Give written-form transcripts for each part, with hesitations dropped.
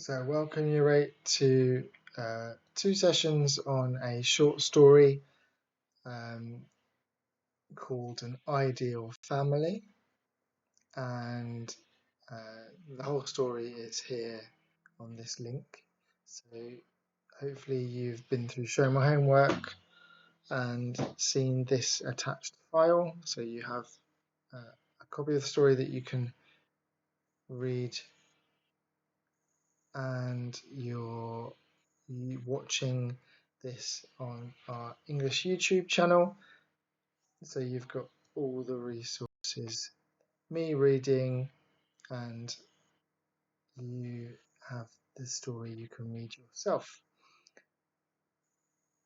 So welcome you rate to two sessions on a short story called An Ideal Family, and the whole story is here on this link. So hopefully you've been through Show My Homework and seen this attached file, so you have a copy of the story that you can read, and you're watching this on our English YouTube channel, so you've got all the resources, me reading, and you have the story you can read yourself.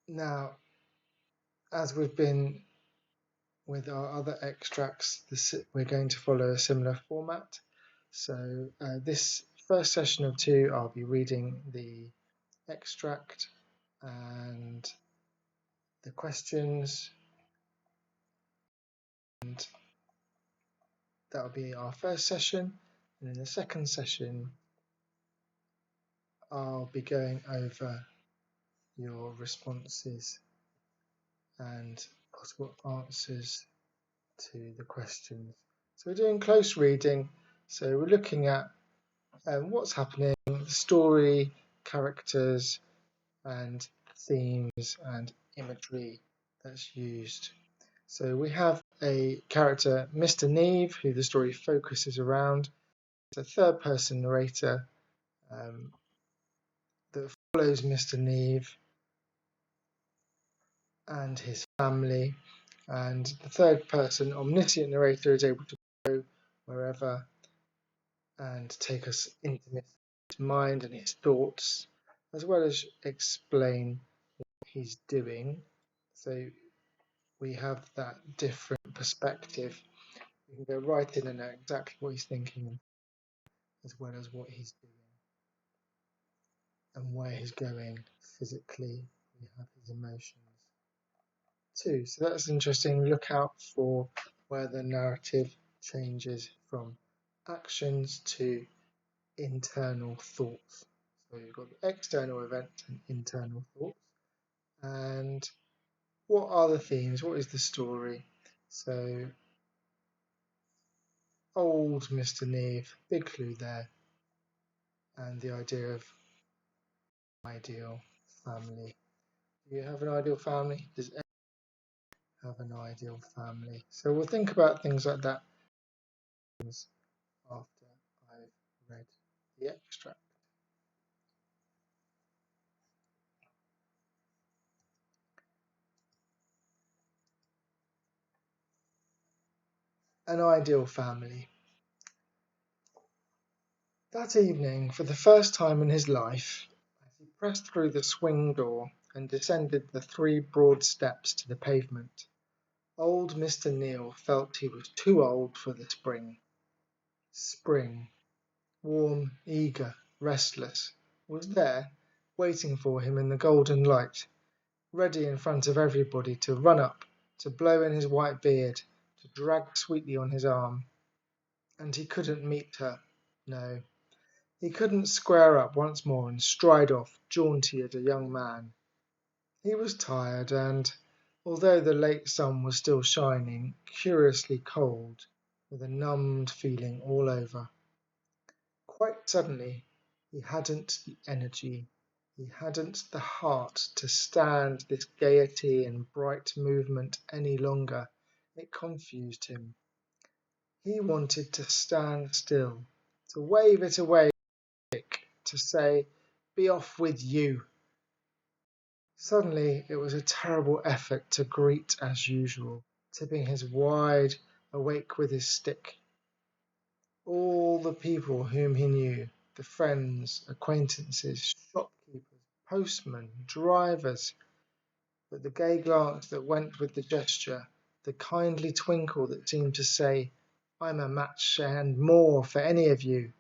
Now, as we've been with our other extracts, we're going to follow a similar format. So this first session of two, I'll be reading the extract and the questions, and that'll be our first session. And in the second session, I'll be going over your responses and possible answers to the questions. So we're doing close reading. So we're looking at what's happening, the story, characters, and themes and imagery that's used. So we have a character, Mr. Neve, who the story focuses around. It's a third-person narrator that follows Mr. Neve and his family, and the third-person omniscient narrator is able to go wherever and take us into his mind and his thoughts, as well as explain what he's doing. So we have that different perspective. We can go right in and know exactly what he's thinking, as well as what he's doing and where he's going physically. We have his emotions too. So that's interesting. Look out for where the narrative changes from actions to internal thoughts. So you've got the external event and internal thoughts. And what are the themes? What is the story? So old Mr. Neve, big clue there. And the idea of ideal family. Do you have an ideal family? Does anyone have an ideal family? So we'll think about things like that after I've read the extract. An ideal family. That evening, for the first time in his life, as he pressed through the swing door and descended the 3 broad steps to the pavement, old Mr. Neal felt he was too old for the spring. Spring, warm, eager, restless, was there, waiting for him in the golden light, ready in front of everybody to run up, to blow in his white beard, to drag sweetly on his arm. And he couldn't meet her, no. He couldn't square up once more and stride off, jaunty as a young man. He was tired and, although the late sun was still shining, curiously cold, with a numbed feeling all over. Quite suddenly, he hadn't the energy, he hadn't the heart to stand this gaiety and bright movement any longer. It confused him. He wanted to stand still, to wave it away, to say, "Be off with you." Suddenly it was a terrible effort to greet as usual, tipping his wide awake with his stick. All the people whom he knew, the friends, acquaintances, shopkeepers, postmen, drivers, but the gay glance that went with the gesture, the kindly twinkle that seemed to say, "I'm a match and more for any of you,"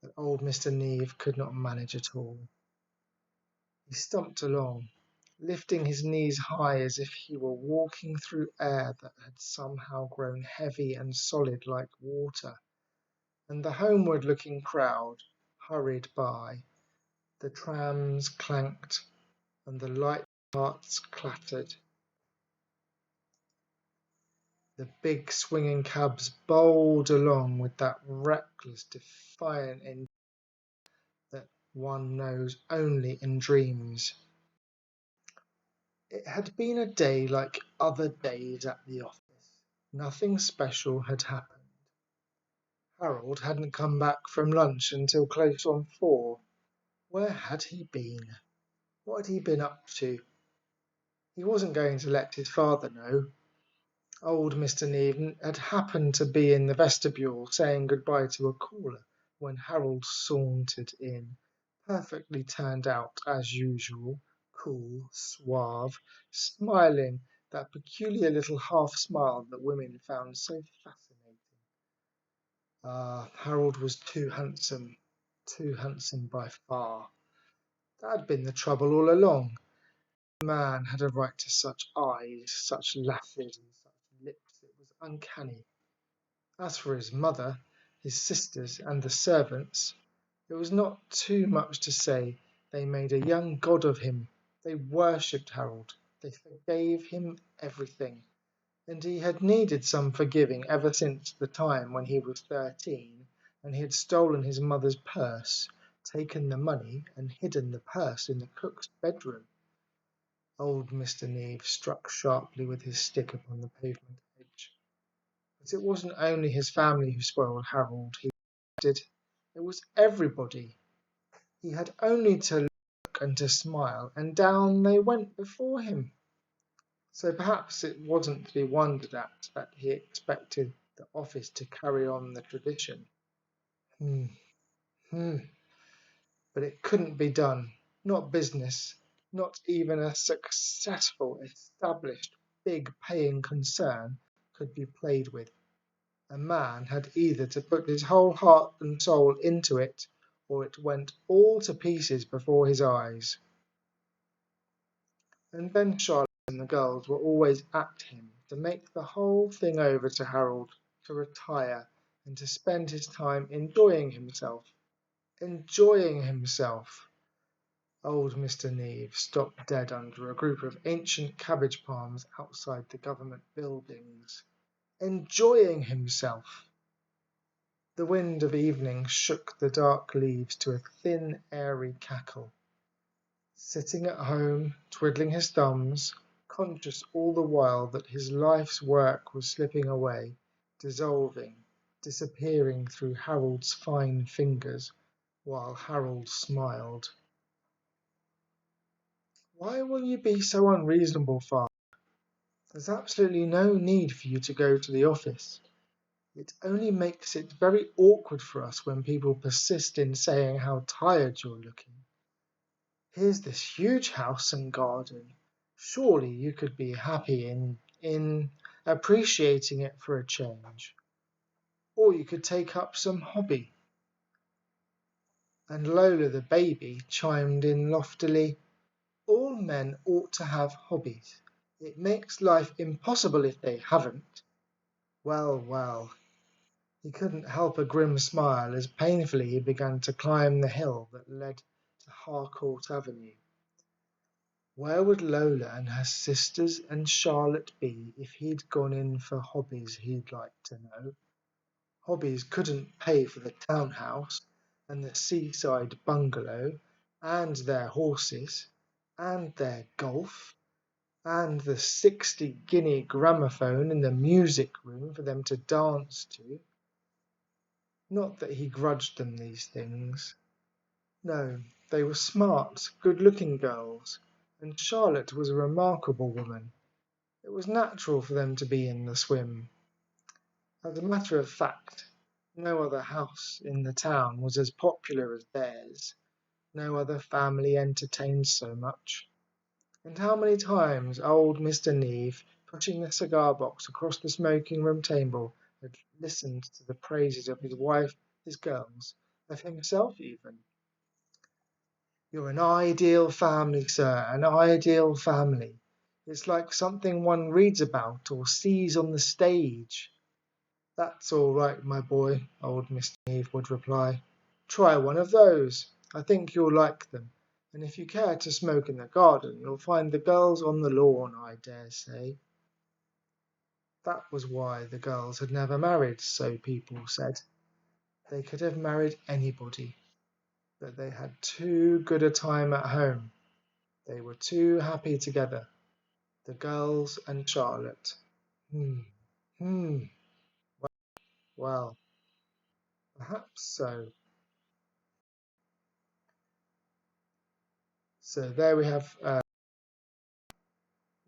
that old Mr. Neve could not manage at all. He stumped along, lifting his knees high as if he were walking through air that had somehow grown heavy and solid like water, and the homeward-looking crowd hurried by, The trams clanked and the light carts clattered. The big swinging cabs bowled along with that reckless, defiant endurance that one knows only in dreams. It had been a day like other days at the office. Nothing special had happened. Harold hadn't come back from lunch until close on 4. Where had he been? What had he been up to? He wasn't going to let his father know. Old Mr. Neave had happened to be in the vestibule saying good-bye to a caller when Harold sauntered in, perfectly turned out as usual, cool, suave, smiling that peculiar little half-smile that women found so fascinating. Ah, Harold was too handsome by far. That had been the trouble all along. The man had a right to such eyes, such lashes, and such lips, it was uncanny. As for his mother, his sisters, and the servants, it was not too much to say they made a young god of him. They worshipped Harold. They forgave him everything. And he had needed some forgiving ever since the time when he was 13 and he had stolen his mother's purse, taken the money, and hidden the purse in the cook's bedroom. Old Mr. Neave struck sharply with his stick upon the pavement edge. But it wasn't only his family who spoiled Harold, he did. It was everybody. He had only to look and to smile, and down they went before him. So perhaps it wasn't to be wondered at that he expected the office to carry on the tradition. Hmm, hmm. But it couldn't be done. Not business. Not even a successful, established, big paying concern could be played with. A man had either to put his whole heart and soul into it, or it went all to pieces before his eyes. And then Charlotte and the girls were always at him to make the whole thing over to Harold, to retire, and to spend his time enjoying himself. Enjoying himself! Old Mr. Neave stopped dead under a group of ancient cabbage palms outside the government buildings. Enjoying himself! The wind of evening shook the dark leaves to a thin, airy cackle. Sitting at home, twiddling his thumbs, conscious all the while that his life's work was slipping away, dissolving, disappearing through Harold's fine fingers, while Harold smiled. "Why will you be so unreasonable, father? There's absolutely no need for you to go to the office. It only makes it very awkward for us when people persist in saying how tired you're looking. Here's this huge house and garden. Surely you could be happy in appreciating it for a change. Or you could take up some hobby." And Lola the baby chimed in loftily, "All men ought to have hobbies. It makes life impossible if they haven't." Well, well. He couldn't help a grim smile as painfully he began to climb the hill that led to Harcourt Avenue. Where would Lola and her sisters and Charlotte be if he'd gone in for hobbies, he'd like to know? Hobbies couldn't pay for the townhouse, and the seaside bungalow, and their horses, and their golf, and the 60-guinea gramophone in the music room for them to dance to. Not that he grudged them these things. No, they were smart, good-looking girls, and Charlotte was a remarkable woman. It was natural for them to be in the swim. As a matter of fact, no other house in the town was as popular as theirs. No other family entertained so much. And how many times old Mr. Neave, pushing the cigar-box across the smoking-room table, had listened to the praises of his wife, his girls, of himself even. "You're an ideal family, sir, an ideal family. It's like something one reads about or sees on the stage." "That's all right, my boy," old Mr. Neave would reply. "Try one of those. I think you'll like them. And if you care to smoke in the garden, you'll find the girls on the lawn, I dare say. That was why the girls had never married, so people said. They could have married anybody, but they had too good a time at home. They were too happy together, the girls and Charlotte. Hmm. Well, perhaps so. So there we have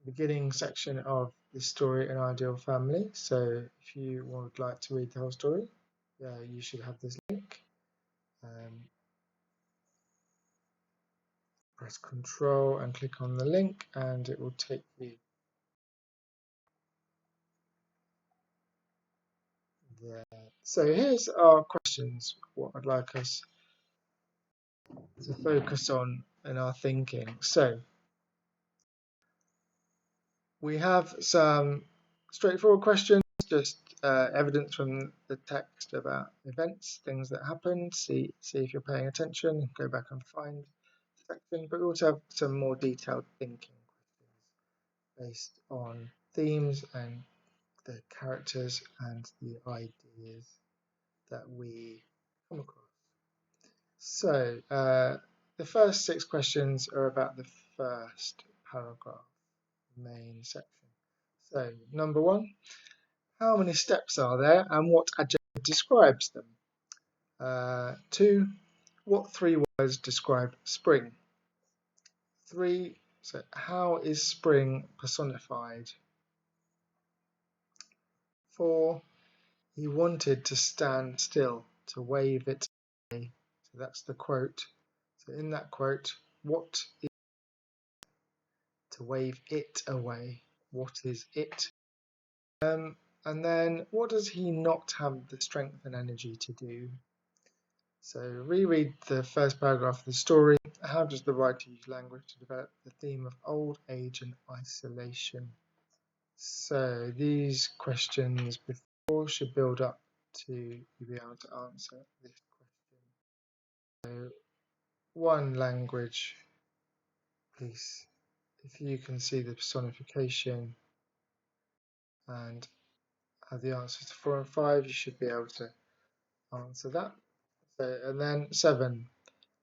beginning section of the story An Ideal Family. So if you would like to read the whole story, you should have this link. Press Control and click on the link and it will take you there. So here's our questions, what I'd like us to focus on in our thinking. So we have some straightforward questions, just evidence from the text about events, things that happened, see if you're paying attention, go back and find the section, but we also have some more detailed thinking questions based on themes and the characters and the ideas that we come across. So the first 6 questions are about the first paragraph, main section. So number 1, how many steps are there and what adjective describes them? 2, what 3 words describe spring? 3, so how is spring personified? 4, he wanted to stand still, to wave it away. So that's the quote. So in that quote, what is to wave it away? What is it? And then what does he not have the strength and energy to do? So reread the first paragraph of the story. How does the writer use language to develop the theme of old age and isolation? So these questions before should build up to you be able to answer this question. So one, language, please. If you can see the personification and have the answers to 4 and 5, you should be able to answer that. So, and then 7.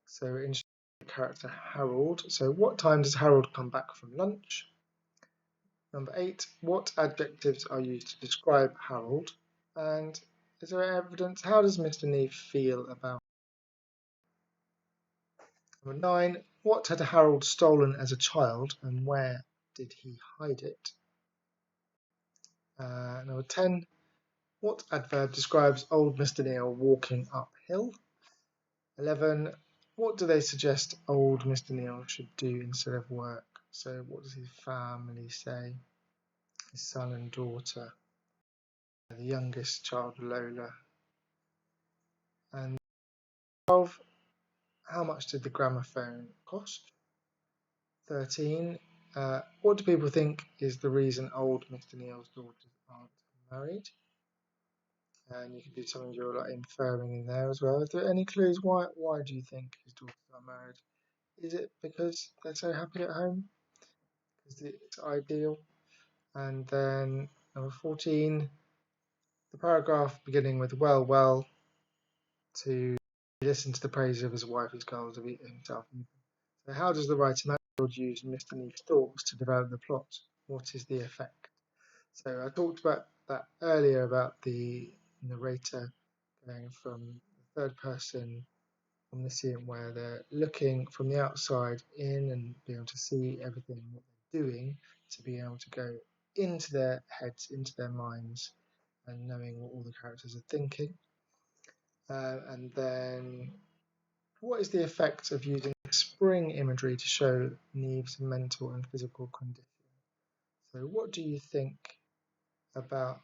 So introduce the character Harold. So what time does Harold come back from lunch? Number 8. What adjectives are used to describe Harold? And is there evidence? How does Mr. Neve feel about? Number 9. What had Harold stolen as a child and where did he hide it? Number 10. What adverb describes old Mr. Neal walking uphill? 11. What do they suggest old Mr. Neal should do instead of work? So what does his family say? His son and daughter. The youngest child, Lola. And 12. How much did the gramophone cost? 13. What do people think is the reason old Mr. Neal's daughters aren't married? And you can do some of your inferring in there as well. Is there any clues? Why do you think his daughters are married? Is it because they're so happy at home? Because it's ideal? And then number 14, the paragraph beginning with well, to listen to the praises of his wife, his goals of himself. So how does the writer use Mr. Neve's thoughts to develop the plot? What is the effect? So I talked about that earlier about the narrator going from the third person omniscient, where they're looking from the outside in and being able to see everything what they're doing, to be able to go into their heads, into their minds, and knowing what all the characters are thinking. And then what is the effect of using spring imagery to show Neve's mental and physical condition? So what do you think about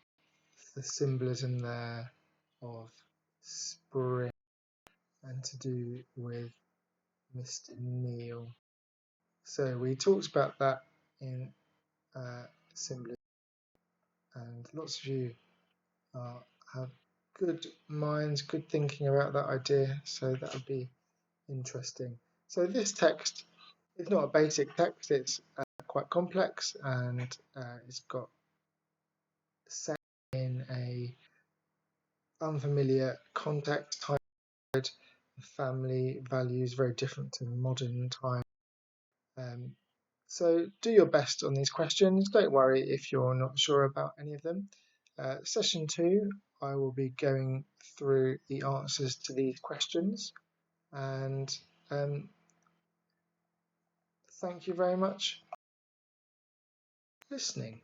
the symbolism there of spring and to do with Mr. Neal? So we talked about that in symbolism, and lots of you have good minds, good thinking about that idea, so that would be interesting. So this text is not a basic text, it's quite complex, and it's got set in a unfamiliar context, family values very different to modern time. So do your best on these questions. Don't worry if you're not sure about any of them. Session 2, I will be going through the answers to these questions, and thank you very much for listening.